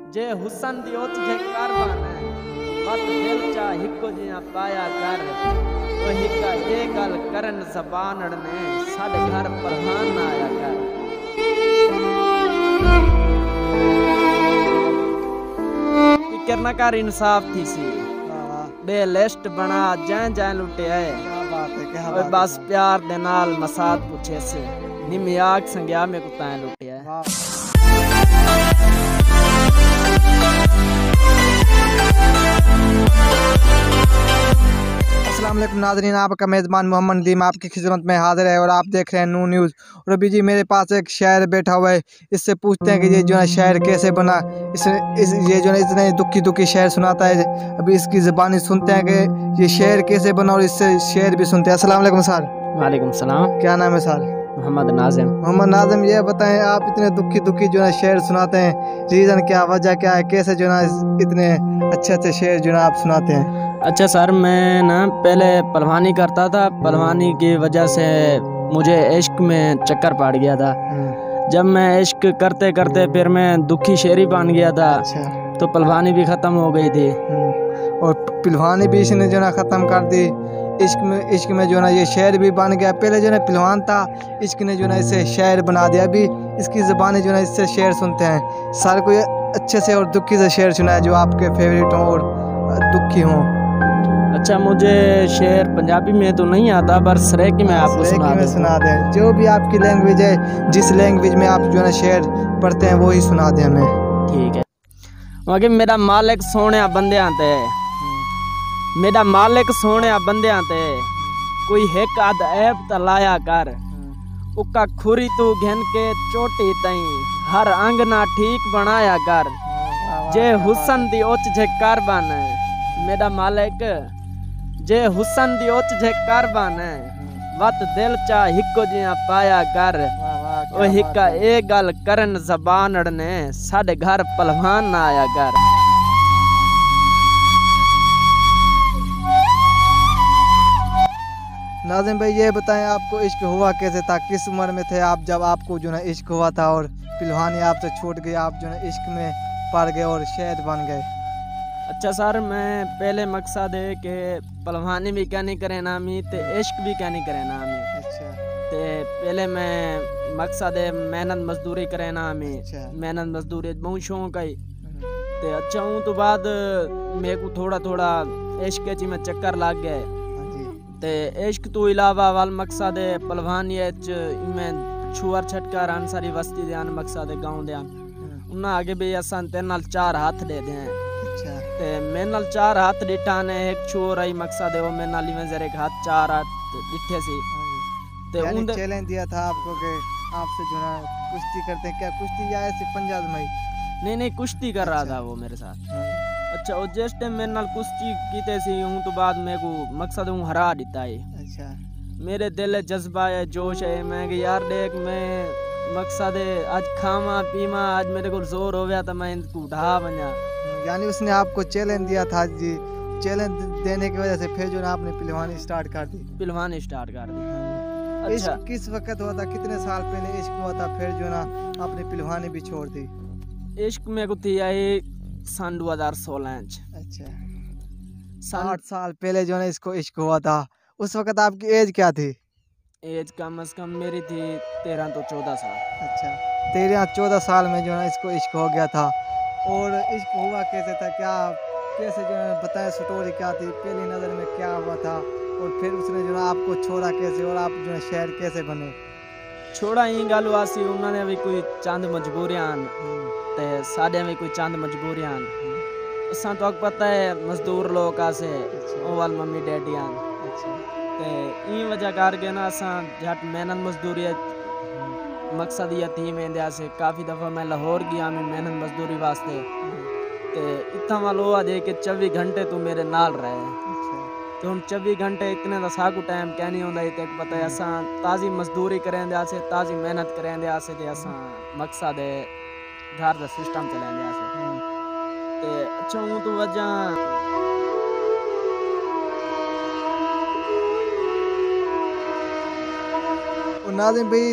जे हुसन दी ओच जे कारबान मत दिल चा हिको जिया पाया कर ओ हिका ए गल करन ज़बान ने साडे घर परवान ना आया कर। करना कर इंसाफ थी सी बे लिस्ट बना जैं जैं लुटे है। क्या बात है, क्या बात बस है। प्यार दे नाल मसाद पूछे से निमी आग संग्या में कुत्ता लुटे है। अस्सलाम वालेकुम नाज़रीन, आपका मेज़बान मोहम्मद नदीम आपकी खिदमत में हाजिर है और आप देख रहे हैं नू न्यूज़। और अभी जी मेरे पास एक शायर बैठा हुआ है, इससे पूछते हैं कि ये जो है शायर कैसे बना। ये जो है इतने दुखी दुखी शायर सुनाता है। अभी इसकी ज़बानी सुनते हैं कि ये शायर कैसे बना और इससे शेर भी सुनते हैं। अस्सलाम वालेकुम सर। वालेकुम सलाम। क्या नाम है सर? मोहम्मद नाज़िम। मोहम्मद नाज़िम, ये बताएं आप इतने दुखी दुखी जो है शेर सुनाते हैं, रीज़न क्या, वजह क्या है, कैसे जो है इतने अच्छे अच्छे शेर जो है आप सुनाते हैं? अच्छा सर, मैं ना पहले पहलवानी करता था। पहलवानी की वजह से मुझे इश्क में चक्कर पड़ गया था। जब मैं इश्क करते करते फिर मैं दुखी शेरी बन गया था। अच्छा। तो पहलवानी भी ख़त्म हो गई थी। और पहलवानी भी इसने जो है ख़त्म कर दी। इश्क में जो है ये शेर भी बन गया। पहले जो है पहलवान था, इश्क ने जो है इसे शेर बना दिया। अभी इसकी ज़बानी जो है इससे शेर सुनते हैं। सारे कोई अच्छे से और दुखी से शेर सुनाए जो आपके फेवरेट हों और दुखी हों। अच्छा, मुझे शेर पंजाबी में तो नहीं आता, पर सरेकी में आपको सुना दें। जो भी आपकी लैंग्वेज है, जिस लैंग्वेज में आप जो है शेर पढ़ते हैं वही सुना दें हमें। ठीक है। मगर मेरा मालिक सोने बंदे आते, मेरा मालिक सोने बंदे आते, कोई हिक अद ऐब तलाया कर, उका खुरी तू घन के चोटी तई, हर अंग ना ठीक बनाया कर, जे हुसन दी ओच जे कारबान मेरा मालिक, जे हुसन दी ओच जे कारबान वत दिल चा हिको जिया पाया कर, ओ हिका ए गल करन ज़बान ने साडे घर पहलवान ना आया कर। नाज़िम भाई, ये बताएं आपको इश्क हुआ कैसे था, किस उम्र में थे आप जब आपको जो है इश्क हुआ था और पहलवानी आपसे छूट गई, आप जो है इश्क में पड़ गए और शायर बन गए? अच्छा सर, मैं पहले मकसद है कि पहलवानी भी क्या नहीं करे नामी ते इश्क भी क्या नहीं करे नामी। अच्छा। ते पहले मैं मकसद है मेहनत मजदूरी करे नामी। अच्छा। मेहनत मजदूरी बहुत शौक है। ते अच्छा हूँ तो बाद मेरे को थोड़ा थोड़ा इश्क के में चक्कर लग गए। ते इश्क तो इलावा वाल मकसद है पहलवानी में छुअर छटकार सारी बस्ती ध्यान मकसद है गाँव ध्यान उन्हें आगे भी असा तेरे नाल 4 हाथ दे दें। अच्छा। ते मेरे नाल 4 हाथ डिठा ने, एक छोर आई मकसद है वो मेरे नाल में जरे हाथ 4 हाथ डिठे सी। ते उन चैलेंज दिया था आपको कि आपसे जो है कुश्ती करते हैं, क्या कुश्ती या ऐसे पंजाब में? नहीं, कुश्ती कर रहा था वो मेरे साथ। अच्छा, और जिस टाइम मेरे नाल कुश्ती कीते सी हूँ तो बाद मेरे को मकसद हूँ हरा दिता है। अच्छा। मेरे दिल जज्बा है, जोश है, मैं कि यार देख मैं मकसद है आज खामा पीमा, आज मेरे को जोर हो गया था मैं इनको ढा बना। यानी उसने आपको चैलेंज दिया था जी, चैलेंज देने की वजह से फिर जो है आपने पहलवानी स्टार्ट कर दी? पहलवानी स्टार्ट कर दी। अच्छा। इश्क किस वक्त हुआ था, कितने साल पहले इश्क हुआ था फिर जो ना आपने पहलवानी भी छोड़ दी? इश्क में को थी आई सन 2016। अच्छा, 8 साल पहले जो है इसको इश्क हुआ था। उस वक्त आपकी एज क्या थी? एज कम से कम मेरी थी 13 तो 14 साल। अच्छा, 13-14 साल में जो है इसको इश्क हो गया था। और इश्क हुआ कैसे था, क्या कैसे जो है बताएं, स्टोरी क्या थी, पहली नज़र में क्या हुआ था और फिर उसने जो है आपको छोड़ा कैसे और आप जो है शायर कैसे बने? छोड़ा ही गल वासी उन्होंने भी कोई चंद मजबूरियां ते साडे भी कोई चंद मजबूरियां असा तो पता है मजदूर लोग आसे ओवल मम्मी डैडी आन। अच्छा। ते ई वजह करके ना असा झट मेहनत मजदूरी मकसद यतीम इंडिया से काफ़ी दफ़ा मैं लाहौर गया मैं मेहनत मजदूरी वास्ते। ते इतना वालो आ दे के 24 घंटे तू मेरे नाल रहे। तो हम 24 घंटे इतने का साकू टाइम क्या नहीं होता इतने पता है असा ताज़ी मजदूरी करें दे आसे, ताज़ी मेहनत करें दे आसे, ते असा मकसद है घर का सिस्टम चलें दे आसे। ते अच्छा हूँ तो वजह नाज़िम भाई,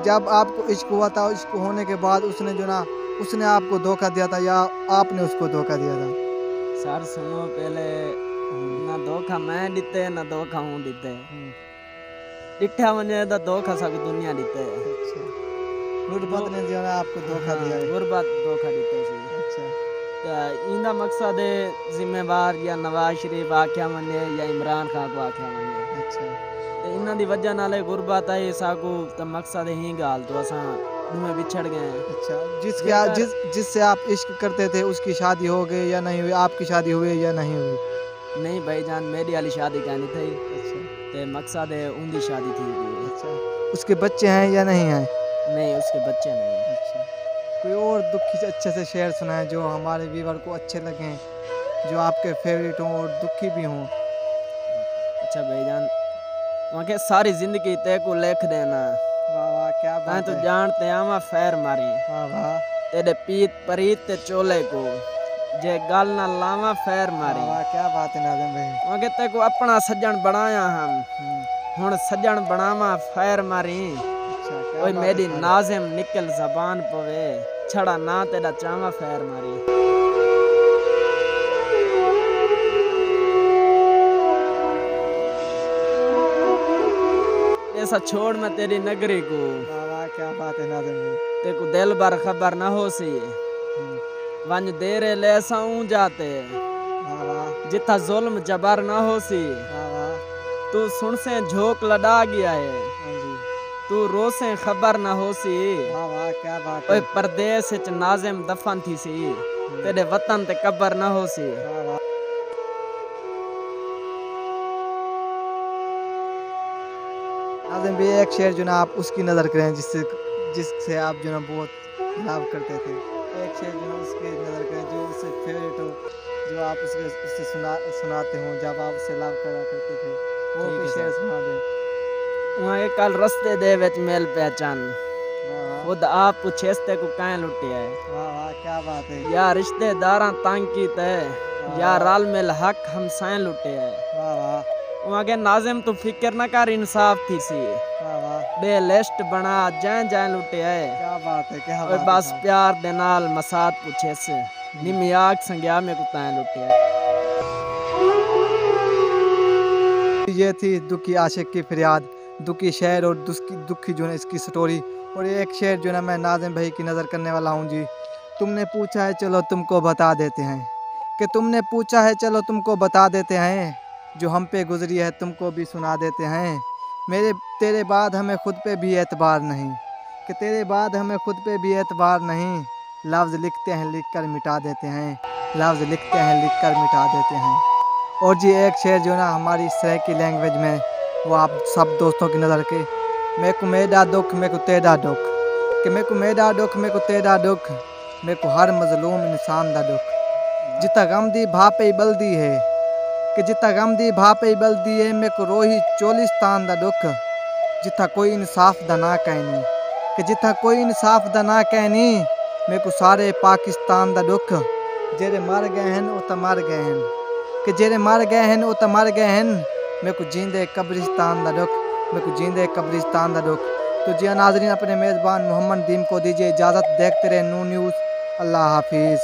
जब आपको इश्क हुआ था, इश्क होने के बाद उसने जो ना उसने आपको धोखा दिया था या आपने उसको धोखा दिया था? सर सुनो पहले, ना धोखा मैं दिते ना धोखा हूँ दिते, डिठा वने दा धोखा सब दुनिया दिते। अच्छा, गुरबत ने जो है आपको धोखा दिया है। गुरबत धोखा दिते सी। अच्छा, तो इंदा मकसद है जिम्मेवार या नवाज शरीफ आख्या वने या इमरान खान को आख्या वने। अच्छा, ते इन्हां दी वजह नाल गुरबत आई साकू तो मकसद ही गाल तो असां दुए बिछड़ गए हैं। अच्छा, जिससे आप इश्क करते थे उसकी शादी हो गई या नहीं हुई? आपकी शादी हुई या नहीं हुई? नहीं भाईजान, मेरी वाली शादी कहनी थी। अच्छा, ते मकसद है उनकी शादी थी गई। अच्छा, उसके बच्चे हैं या नहीं हैं? नहीं, उसके बच्चे नहीं। अच्छा, कोई और दुखी से अच्छे से शेर सुनाए जो हमारे व्यूअर को अच्छे लगें, जो आपके फेवरेट हों और दुखी भी हों। अच्छा भाईजान, वहाँ के सारी जिंदगी ते को लिख देना। वाह वाह, क्या तैं बात तो है। जानते आवा फैर मारी वाह वाह, तेरे पीत परीत ते चोले को, जे गल ना लावा फैर मारी। वाह वाह, क्या बात है नाज़िम भाई। वहाँ के ते को अपना सज्जन बनाया हम, हुण सज्जन बनावा फैर मारी। अच्छा, क्या कोई बात मेरी है। नाज़िम निकल जबान पवे, छड़ा ना तेरा चावा फैर मारी। ऐसा छोड़ मैं तेरी नगरी को, वाह वाह, क्या बात है नाज़िम भाई। ते को दिल भर खबर न हो सी, वंज देरे ले साऊं जाते, वाह वाह, जिथा जुल्म जबर न हो सी। वाह वाह, तू सुन से झोंक लड़ा गया है, हाँ जी, तू रो से खबर न हो सी। वाह वाह, क्या बात ओए है। परदेस विच नाज़िम दफन थी सी, तेरे वतन ते कबर न हो सी। वाह वाह, नाज़िम भाई एक शेर जो ना आप उसकी नज़र करें जिससे आप जो ना बहुत लव करते थे। एक शेर जो ना उसकी नज़र करें जो उससे फेवरेट हो, जो आप उससे सुनाते हो जब आप उससे लव करा करते थे, वो ठीक कोई है शेर सर। सुना दें। वहाँ एक कल रस्ते दे विच मिल पहचान, वाह वाह, खुद आप पुछेस ते को काहे लुटिया है। वाह वाह, क्या बात है। या रिश्तेदारां तंग कीते, या रल मिल हक हमसाएं लुटे है। वाह वाह, वहाँ के नाज़िम तू फिक्र न कर इंसाफ थी सी, वाह वाह, बे लिस्ट बना जैं जैं लुटे है। क्या बात है, क्या ओए बात बस है। प्यार दे नाल मसात पुछेस, निमियाग संग्या में को तां लुटे है। ये थी दुखी आशिक की फरियाद, दुखी शेर और दुखी जो है इसकी स्टोरी। और एक शेर जो है मैं नाज़िम भाई की नज़र करने वाला हूँ जी। तुमने पूछा है चलो तुमको बता देते हैं, कि तुमने पूछा है चलो तुमको बता देते हैं, जो हम पे गुजरी है तुमको भी सुना देते हैं। तेरे बाद हमें खुद पे भी एतबार नहीं, कि तेरे बाद हमें खुद पे भी एतबार नहीं। लफ्ज़ लिखते हैं लिख कर मिटा देते हैं, लफ्ज़ लिखते हैं लिख कर मिटा देते हैं। और जी एक शेर जो ना हमारी सराइकी लैंग्वेज में, वो आप सब दोस्तों की नज़र के, मैं को मेरा दुख मैं को तेरा दुख, कि मैं को मेरा दुख मैं को तेरा दुख, मैं को हर मजलूम इंसान दा दुख। जिता गम दी भा पे बलदी है, कि जिता गम दी भा पे बलदी है, मैं को रोही चोलिस्तान दा दुख। जिथा कोई इंसाफ दा ना कहनी, कि जिथा कोई इंसाफ दा ना कहनी, मैं को सारे पाकिस्तान दा दुख। जेरे मर गए हैं वो तो मर गए हैं, कि जेरे मर गए हैं वो तो मर गए हैं, मैं को जींदे कब्रिस्तान दा दुख, मैं को जींदे कब्रिस्तान दा दुख। तो जी नाज़रीन, अपने मेज़बान मोहम्मद दीम को दीजिए इजाज़त। देखते रहे नू न्यूज़। अल्लाह हाफिज़।